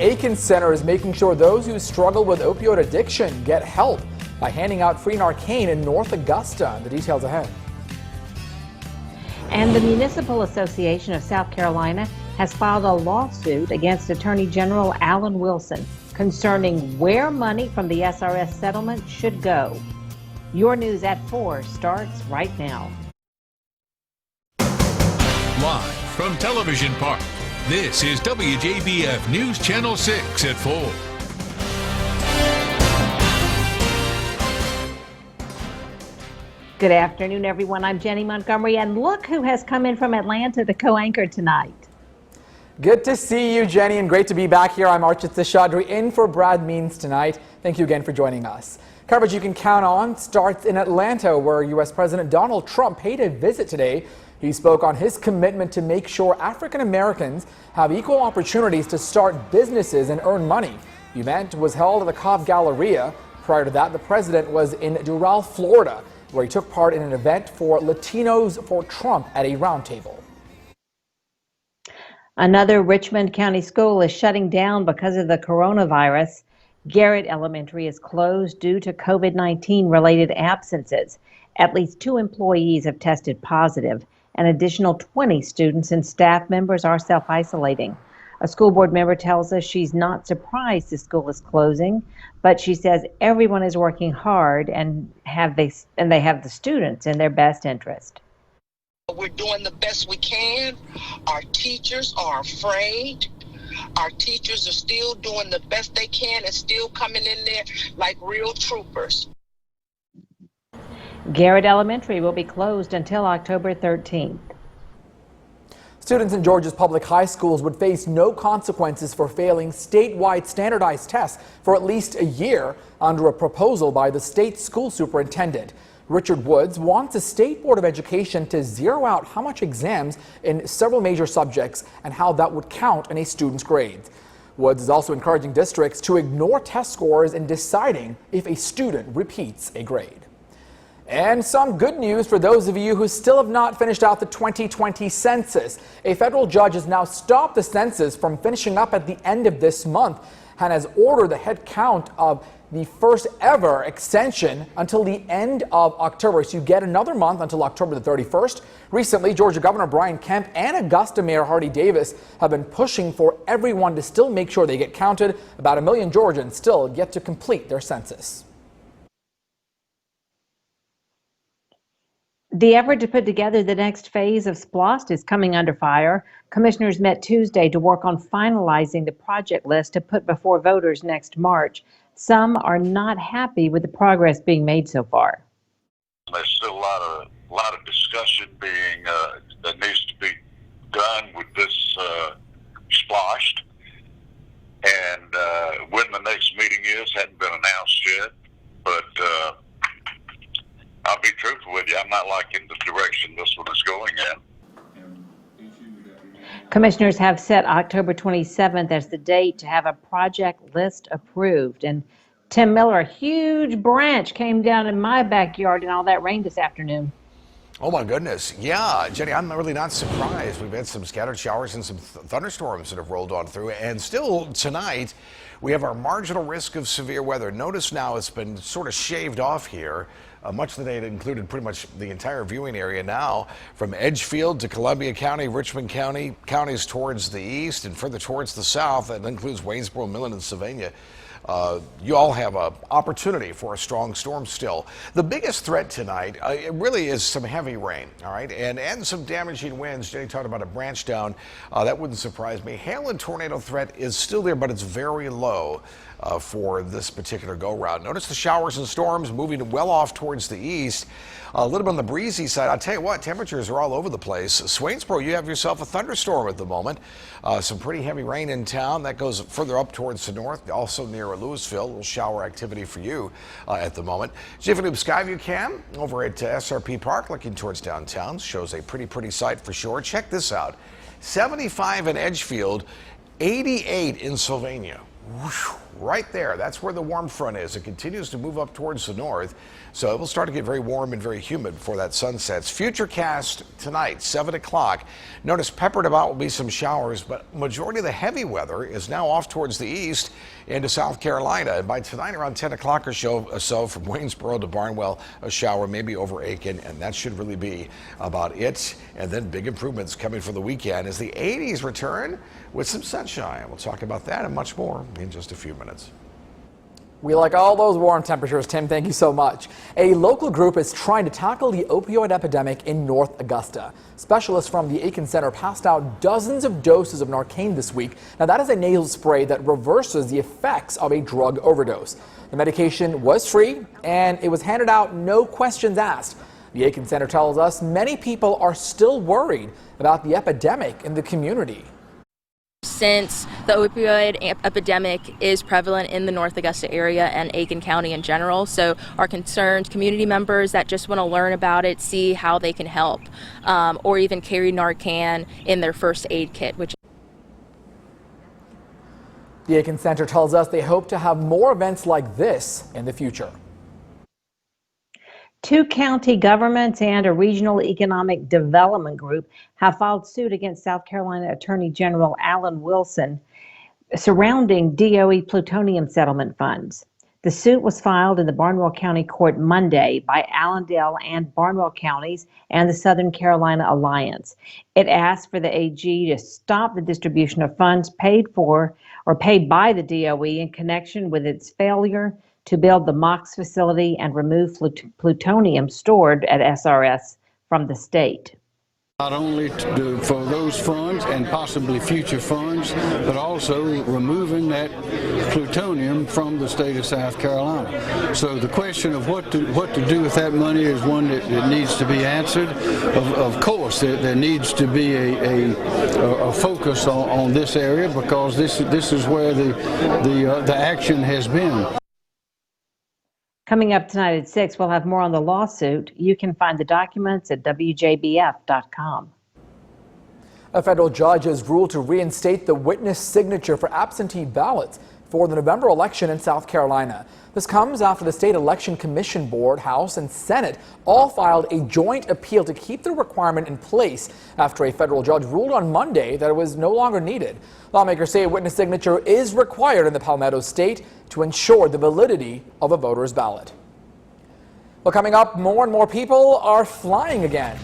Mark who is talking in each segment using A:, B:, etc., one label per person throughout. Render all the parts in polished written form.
A: Aiken Center is making sure those who struggle with opioid addiction get help by handing out free Narcan in North Augusta. The details ahead.
B: And the Municipal Association of South Carolina has filed a lawsuit against Attorney General Alan Wilson concerning where money from the SRS settlement should go. Your News at 4 starts right now.
C: Live from Television Park, this is WJBF News Channel 6 at 4.
B: Good afternoon, everyone. I'm Jenny Montgomery, and look who has come in from Atlanta to co-anchor tonight.
A: Good to see you, Jenny, and great to be back here. I'm Archith in for Brad Means tonight. Thank you again for joining us. Coverage you can count on starts in Atlanta, where U.S. President Donald Trump paid a visit today. He spoke on his commitment to make sure African Americans have equal opportunities to start businesses and earn money. The event was held at the Cobb Galleria. Prior to that, the president was in Doral, Florida, where he took part in an event for Latinos for Trump at a roundtable.
B: Another Richmond County school is shutting down because of the coronavirus. Garrett Elementary is closed due to COVID-19 related absences. At least 2 employees have tested positive. An additional 20 students and staff members are self-isolating. A school board member tells us she's not surprised the school is closing, but she says everyone is working hard and they have the students in their best interest.
D: We're doing the best we can. Our teachers are afraid. Our teachers are still doing the best they can and still coming in there like real troopers.
B: Garrett Elementary will be closed until October 13th.
A: Students in Georgia's public high schools would face no consequences for failing statewide standardized tests for at least a year under a proposal by the state school superintendent. Richard Woods wants the State Board of Education to zero out how much exams in several major subjects and how that would count in a student's grades. Woods is also encouraging districts to ignore test scores in deciding if a student repeats a grade. And some good news for those of you who still have not finished out the 2020 census. A federal judge has now stopped the census from finishing up at the end of this month and has ordered the head count of the first ever extension until the end of October. So you get another month until October the 31st. Recently, Georgia Governor Brian Kemp and Augusta Mayor Hardy Davis have been pushing for everyone to still make sure they get counted. About 1 million Georgians still yet to complete their census.
B: The effort to put together the next phase of SPLOST is coming under fire. Commissioners met Tuesday to work on finalizing the project list to put before voters next March. Some are not happy with the progress being made so far.
E: There's still a lot of discussion being that needs to be done with this SPLOST, and when the next meeting is hadn't been announced yet. But I'll be truthful with you, I'm not liking the direction this one is going in.
B: Commissioners have set October 27th as the date to have a project list approved. And Tim Miller, a huge branch came down in my backyard in all that rain this afternoon.
F: Oh my goodness. Yeah, Jenny, I'm really not surprised. We've had some scattered showers and some thunderstorms that have rolled on through. And still tonight, we have our marginal risk of severe weather. Notice now it's been sort of shaved off here. Much of the day it included pretty much the entire viewing area now, from Edgefield to Columbia County, Richmond County, counties towards the east and further towards the south. That includes Waynesboro, Millen, and Sylvania. You all have an opportunity for a strong storm still. The biggest threat tonight it really is some heavy rain, all right, and some damaging winds. Jenny talked about a branch down. That wouldn't surprise me. Hail and tornado threat is still there, but it's very low for this particular go-round. Notice the showers and storms moving well off towards the east. A little bit on the breezy side. I'll tell you what, temperatures are all over the place. Swainsboro, you have yourself a thunderstorm at the moment. Some pretty heavy rain in town. That goes further up towards the north, also near Louisville. A little shower activity for you at the moment. Jiffy Lube SKYVIEW cam over at SRP Park looking towards downtown. Shows a pretty sight for sure. Check this out. 75 in Edgefield, 88 in Sylvania. Whew. right there. That's where the warm front is. It continues to move up towards the north, so it will start to get very warm and very humid before that sun sets. FUTURECAST tonight, 7 o'clock. Notice peppered about will be some showers, but majority of the heavy weather is now off towards the east into South Carolina. And by tonight around 10 o'clock or so from Waynesboro to Barnwell, a shower maybe over Aiken, and that should really be about it. And then big improvements coming for the weekend as the 80s return with some sunshine. We'll talk about that and much more in just a few minutes.
A: We like all those warm temperatures, Tim. Thank you so much. A local group is trying to tackle the opioid epidemic in North Augusta. Specialists from the Aiken Center passed out dozens of doses of Narcan this week. Now, that is a nasal spray that reverses the effects of a drug overdose. The medication was free and it was handed out, no questions asked. The Aiken Center tells us many people are still worried about the epidemic in the community.
G: Since the opioid epidemic is prevalent in the North Augusta area and Aiken County in general, so our concerned community members that just want to learn about it, see how they can help, or even carry Narcan in their first aid kit.
A: The Aiken Center tells us they hope to have more events like this in the future.
B: 2 county governments and a regional economic development group have filed suit against South Carolina Attorney General Alan Wilson surrounding DOE plutonium settlement funds. The suit was filed in the Barnwell County Court Monday by Allendale and Barnwell counties and the Southern Carolina Alliance. It asked for the AG to stop the distribution of funds paid by the DOE in connection with its failure to build the MOX facility and remove plutonium stored at SRS from the state.
H: Not only for those funds and possibly future funds, but also removing that plutonium from the state of South Carolina. So the question of what to do with that money is one that needs to be answered. Of course, there needs to be a focus on this area because this is where the action has been.
B: Coming up tonight at 6, we'll have more on the lawsuit. You can find the documents at WJBF.com.
A: A federal judge has ruled to reinstate the witness signature for absentee ballots for the November election in South Carolina. This comes after the State Election Commission Board, House, and Senate all filed a joint appeal to keep the requirement in place after a federal judge ruled on Monday that it was no longer needed. Lawmakers say a witness signature is required in the Palmetto State to ensure the validity of a voter's ballot. Well, coming up, more and more people are flying again.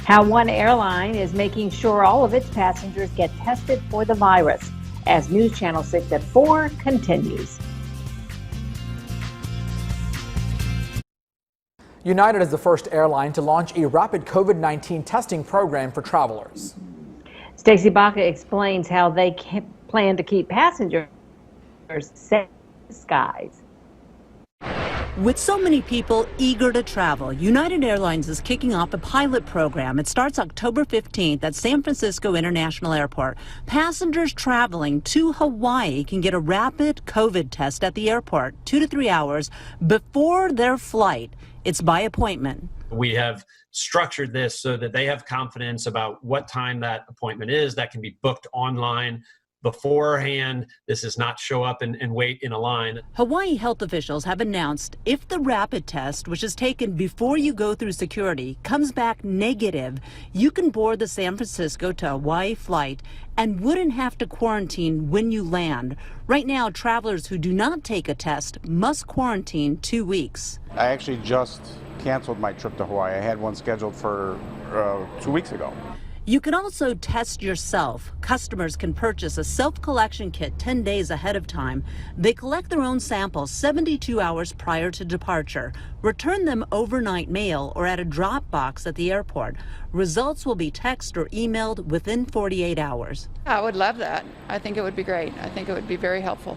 B: How one airline is making sure all of its passengers get tested for the virus as News Channel 6 at 4 continues.
A: United is the first airline to launch a rapid COVID-19 testing program for travelers.
B: Stacey Baca explains how they plan to keep passengers safe in the skies.
I: With so many people eager to travel, United Airlines is kicking off a pilot program. It starts October 15th at San Francisco International Airport. Passengers traveling to Hawaii can get a rapid COVID test at the airport 2 to 3 hours before their flight. It's by appointment.
J: We have structured this so that they have confidence about what time that appointment is. That can be booked online beforehand. This is not show up and wait in a line.
I: Hawaii health officials have announced if the rapid test, which is taken before you go through security, comes back negative, you can board the San Francisco to Hawaii flight and wouldn't have to quarantine when you land. Right now, travelers who do not take a test must quarantine 2 weeks.
K: I actually just canceled my trip to Hawaii. I had one scheduled for 2 weeks ago.
I: You can also test yourself. Customers can purchase a self-collection kit 10 days ahead of time. They collect their own samples 72 hours prior to departure, return them overnight mail or at a drop box at the airport. Results will be texted or emailed within 48 hours.
L: I would love that. I think it would be great. I think it would be very helpful.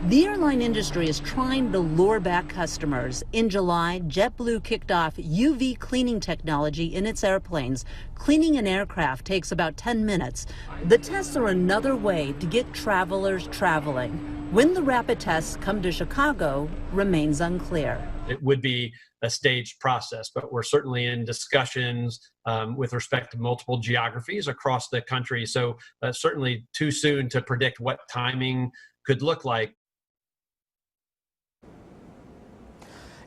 I: The airline industry is trying to lure back customers. In July, JetBlue kicked off UV cleaning technology in its airplanes. Cleaning an aircraft takes about 10 minutes. The tests are another way to get travelers traveling. When the rapid tests come to Chicago remains unclear.
J: it would be a staged process, but we're certainly in discussions with respect to multiple geographies across the country. So certainly too soon to predict what timing could look like.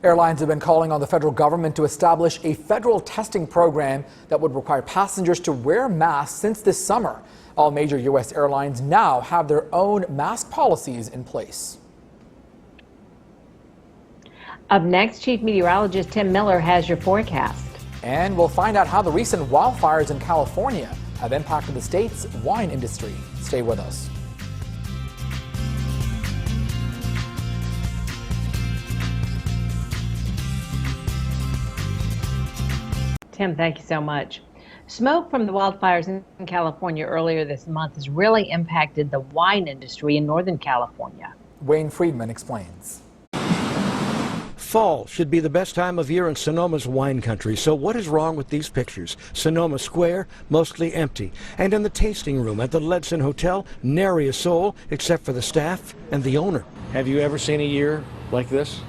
A: Airlines have been calling on the federal government to establish a federal testing program that would require passengers to wear masks since this summer. All major U.S. airlines now have their own mask policies in place.
B: Up next, Chief Meteorologist Tim Miller has your forecast.
A: And we'll find out how the recent wildfires in California have impacted the state's wine industry. Stay with us.
B: Tim, thank you so much. Smoke from the wildfires in California earlier this month has really impacted the wine industry in Northern California.
A: Wayne Friedman explains.
M: Fall should be the best time of year in Sonoma's wine country, so what is wrong with these pictures? Sonoma Square, mostly empty, and in the tasting room at the Ledson Hotel, nary a soul except for the staff and the owner. Have you ever seen a year like this?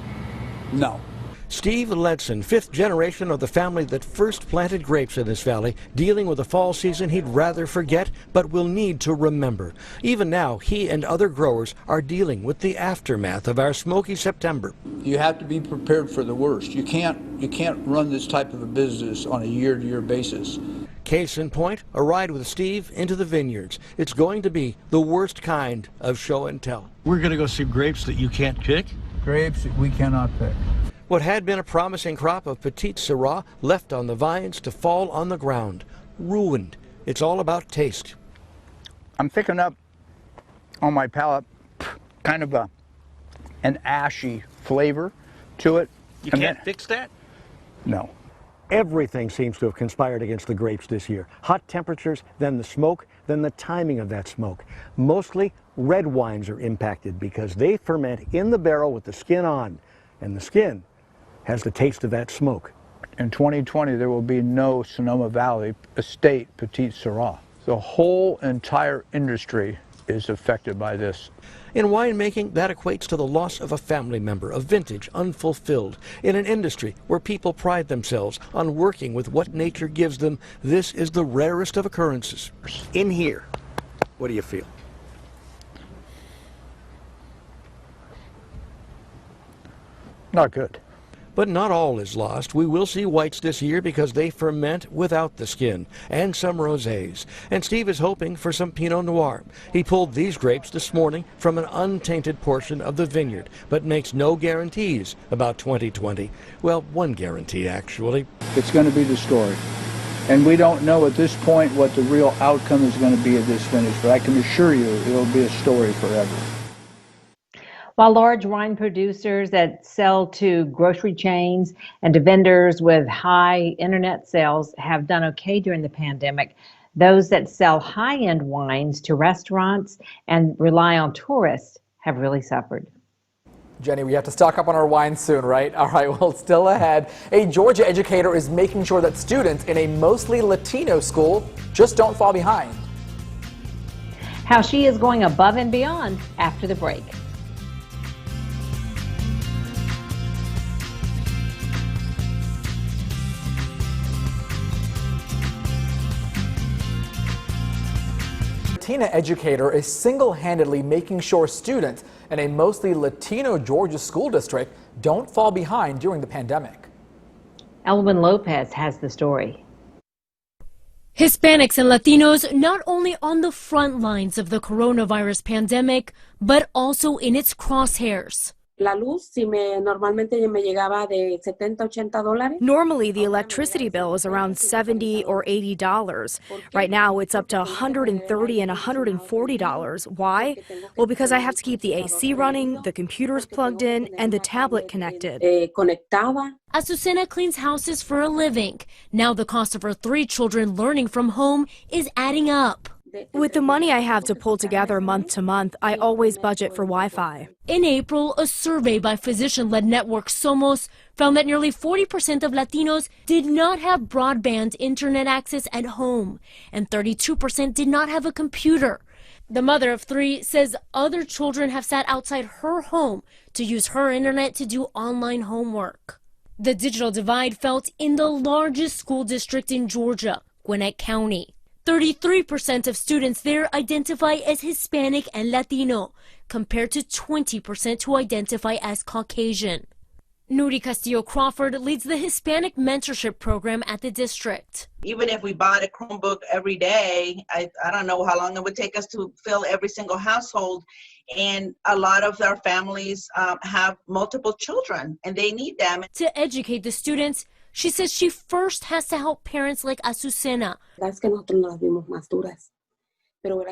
N: No.
M: Steve Ledson, fifth generation of the family that first planted grapes in this valley, dealing with a fall season he'd rather forget but will need to remember. Even now, he and other growers are dealing with the aftermath of our smoky September.
N: You have to be prepared for the worst. You can't run this type of a business on a year-to-year basis.
M: Case in point, a ride with Steve into the vineyards. It's going to be the worst kind of show and tell.
O: We're going to go see grapes that you can't pick?
N: Grapes that we cannot pick.
M: What had been a promising crop of Petite Syrah left on the vines to fall on the ground. Ruined. It's all about taste.
N: I'm picking up on my palate kind of an ashy flavor to it.
O: You can't fix that?
N: No.
M: Everything seems to have conspired against the grapes this year. Hot temperatures, then the smoke, then the timing of that smoke. Mostly red wines are impacted because they ferment in the barrel with the skin on, and the skin has the taste of that smoke.
N: In 2020, there will be no Sonoma Valley Estate Petite Syrah. The whole entire industry is affected by this.
M: In winemaking, that equates to the loss of a family member, a vintage unfulfilled. In an industry where people pride themselves on working with what nature gives them, this is the rarest of occurrences. In here, what do you feel?
N: Not good.
M: But not all is lost. We will see whites this year because they ferment without the skin, and some rosés. And Steve is hoping for some Pinot Noir. He pulled these grapes this morning from an untainted portion of the vineyard, but makes no guarantees about 2020. Well, one guarantee, actually.
N: It's going to be the story. And we don't know at this point what the real outcome is going to be of this finish, but I can assure you it'll be a story forever.
B: While large wine producers that sell to grocery chains and to vendors with high internet sales have done okay during the pandemic, those that sell high-end wines to restaurants and rely on tourists have really suffered.
A: Jenny, we have to stock up on our wine soon, right? All right, well, still ahead. A Georgia educator is making sure that students in a mostly Latino school just don't fall behind.
B: How she is going above and beyond after the break.
A: Latina educator is single-handedly making sure students in a mostly Latino Georgia school district don't fall behind during the pandemic.
B: Elwin Lopez has the story.
P: Hispanics and Latinos not only on the front lines of the coronavirus pandemic, but also in its crosshairs.
Q: Normalmente me llegaba de $70-80.
R: Normally, the electricity bill is around $70 or $80. Right now, it's up to $130 and $140. Why? Well, because I have to keep the AC running, the computers plugged in, and the tablet connected.
P: Azucena cleans houses for a living. Now the cost of her 3 children learning from home is adding up.
R: With the money I have to pull together month to month, I always budget for Wi-Fi.
P: In April, a survey by physician-led network Somos found that nearly 40% of Latinos did not have broadband internet access at home, and 32% did not have a computer. The mother of 3 says other children have sat outside her home to use her internet to do online homework. The digital divide felt in the largest school district in Georgia, Gwinnett County. 33% of students there identify as Hispanic and Latino, compared to 20% who identify as Caucasian. Nuri Castillo-Crawford leads the Hispanic Mentorship Program at the district.
S: Even if we bought a Chromebook every day, I don't know how long it would take us to fill every single household. And a lot of our families have multiple children and they need them.
P: To educate the students, she says she first has to help parents like Azucena.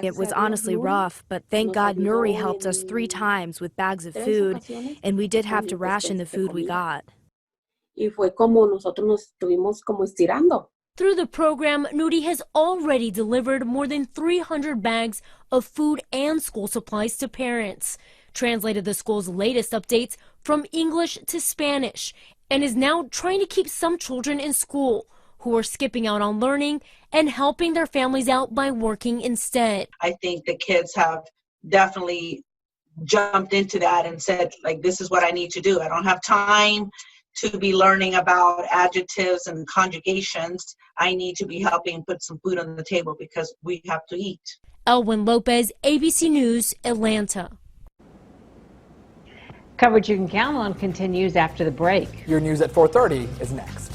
R: It was honestly rough, but thank God Nuri helped us 3 times with bags of food, and we did have to ration the food we got.
P: Through the program, Nuri has already delivered more than 300 bags of food and school supplies to parents, translated the school's latest updates from English to Spanish, and is now trying to keep some children in school who are skipping out on learning and helping their families out by working instead.
S: I think the kids have definitely jumped into that and said, like, this is what I need to do. I don't have time to be learning about adjectives and conjugations. I need to be helping put some food on the table because we have to eat.
P: Elwin Lopez, ABC News, Atlanta.
B: Coverage you can count on continues after the break.
A: Your news at 4:30 is next.